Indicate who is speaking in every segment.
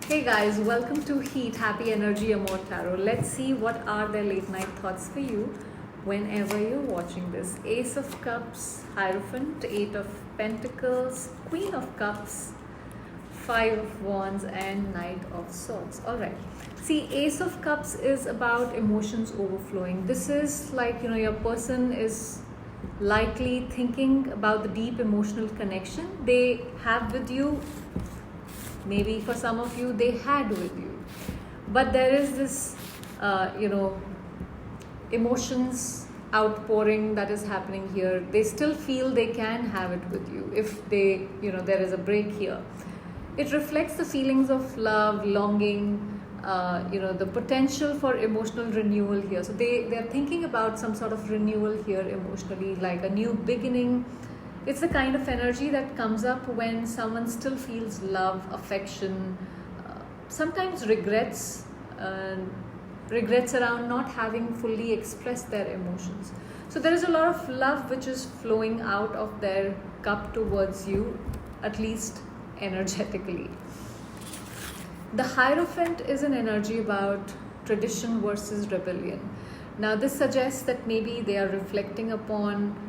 Speaker 1: Hey guys, welcome to Heat Happy Energy Amor Tarot. Let's see what are their late night thoughts for you whenever you're watching this. Ace of Cups, Hierophant, Eight of Pentacles, Queen of Cups, Five of Wands, and Knight of Swords. Alright. See, Ace of Cups is about emotions overflowing. This is like, your person is likely thinking about the deep emotional connection they have with you. Maybe for some of you, they had with you. But there is this, emotions outpouring that is happening here. They still feel they can have it with you if they, there is a break here. It reflects the feelings of love, longing, the potential for emotional renewal here. So they're thinking about some sort of renewal here emotionally, like a new beginning. It's the kind of energy that comes up when someone still feels love, affection, sometimes regrets around not having fully expressed their emotions. So there is a lot of love which is flowing out of their cup towards you, at least energetically. The Hierophant is an energy about tradition versus rebellion. Now this suggests that maybe they are reflecting upon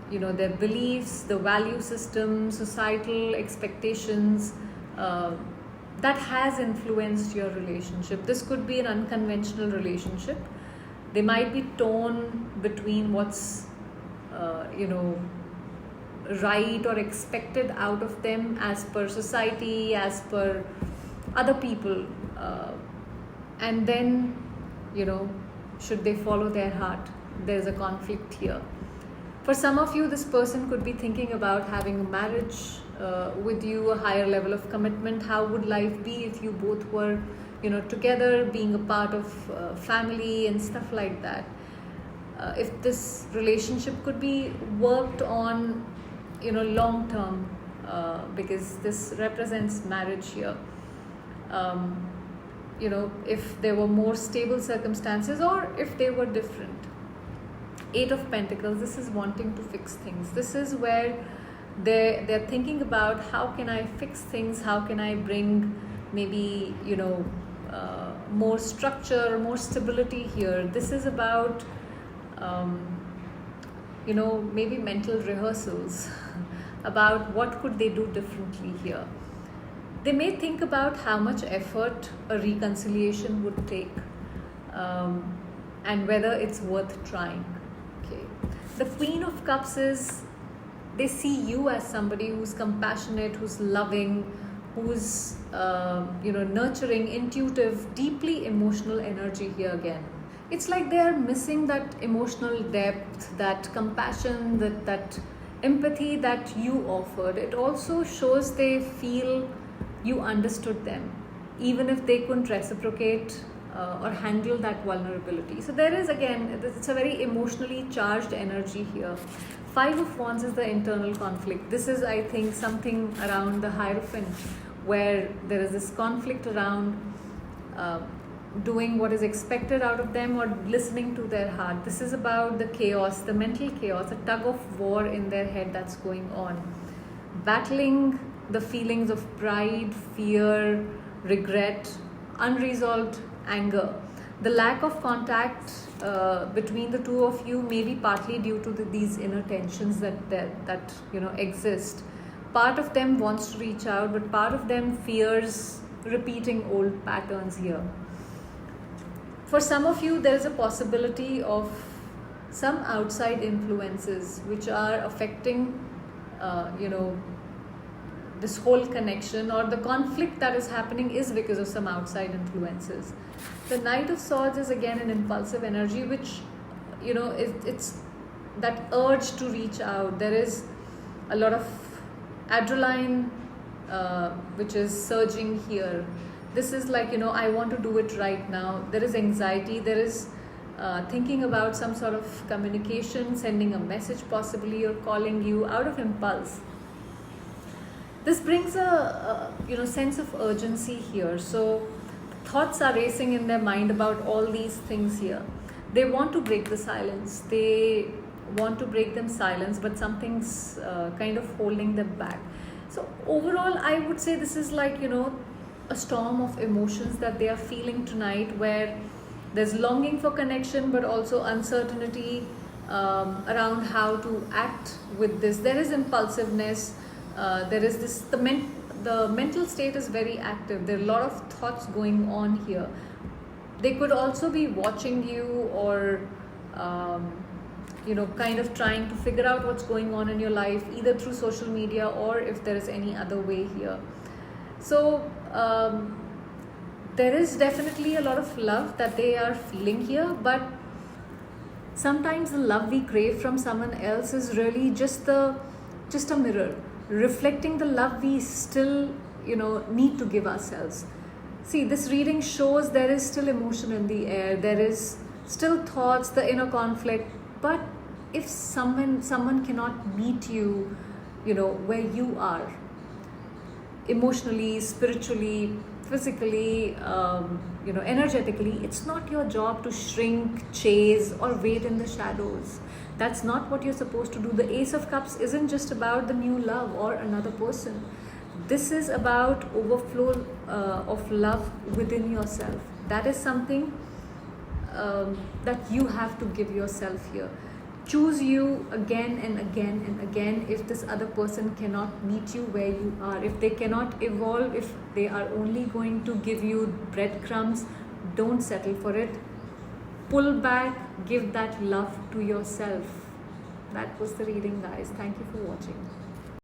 Speaker 1: their beliefs, the value system, societal expectations that has influenced your relationship. This could be an unconventional relationship. They might be torn between what's right or expected out of them as per society, as per other people, and then should they follow their heart? There's a conflict here. For some of you, this person could be thinking about having a marriage with you, a higher level of commitment. How would life be if you both were, together, being a part of family and stuff like that? If this relationship could be worked on, long term, because this represents marriage here. If there were more stable circumstances or if they were different. Eight of Pentacles, this is wanting to fix things. This is where they're thinking about how can I fix things, how can I bring maybe more structure, more stability here. This is about maybe mental rehearsals about what could they do differently here. They may think about how much effort a reconciliation would take, and whether it's worth trying. The Queen of Cups is, they see you as somebody who's compassionate, who's loving, who's nurturing, intuitive, deeply emotional energy here again. It's like they are missing that emotional depth, that compassion, that empathy that you offered. It also shows they feel you understood them, even if they couldn't reciprocate or handle that vulnerability. So there is, again, it's a very emotionally charged energy here. Five of Wands is the internal conflict. This is, I think, something around the Hierophant, where there is this conflict around doing what is expected out of them or listening to their heart. This is about the chaos, the mental chaos, a tug of war in their head that's going on. Battling the feelings of pride, fear, regret, unresolved anger. The lack of contact between the two of you may be partly due to these inner tensions that exist. Part of them wants to reach out, but part of them fears repeating old patterns here. For some of you, there is a possibility of some outside influences which are affecting this whole connection, or the conflict that is happening is because of some outside influences. The Knight of Swords is again an impulsive energy, which it's that urge to reach out. There is a lot of adrenaline which is surging here. This is like, I want to do it right now. There is anxiety, there is thinking about some sort of communication, sending a message possibly, or calling you out of impulse. This brings a sense of urgency here. So thoughts are racing in their mind about all these things here. They want to break the silence. They want to break them silence, but something's kind of holding them back. So overall, I would say this is like, a storm of emotions that they are feeling tonight, where there's longing for connection but also uncertainty around how to act with this. There is impulsiveness, there is this, the mental state is very active. There are a lot of thoughts going on here. They could also be watching you, or kind of trying to figure out what's going on in your life, either through social media or if there is any other way here. So there is definitely a lot of love that they are feeling here, but sometimes the love we crave from someone else is really just a mirror reflecting the love we still need to give ourselves. See, this reading shows there is still emotion in the air, there is still thoughts, the inner conflict. But if someone cannot meet you, where you are, emotionally, spiritually, physically, energetically, it's not your job to shrink, chase, or wait in the shadows. That's not what you're supposed to do. The Ace of Cups isn't just about the new love or another person. This is about overflow of love within yourself. That is something that you have to give yourself here. Choose you again and again and again. If this other person cannot meet you where you are, if they cannot evolve, if they are only going to give you breadcrumbs, don't settle for it. Pull back, give that love to yourself. That was the reading, guys. Thank you for watching.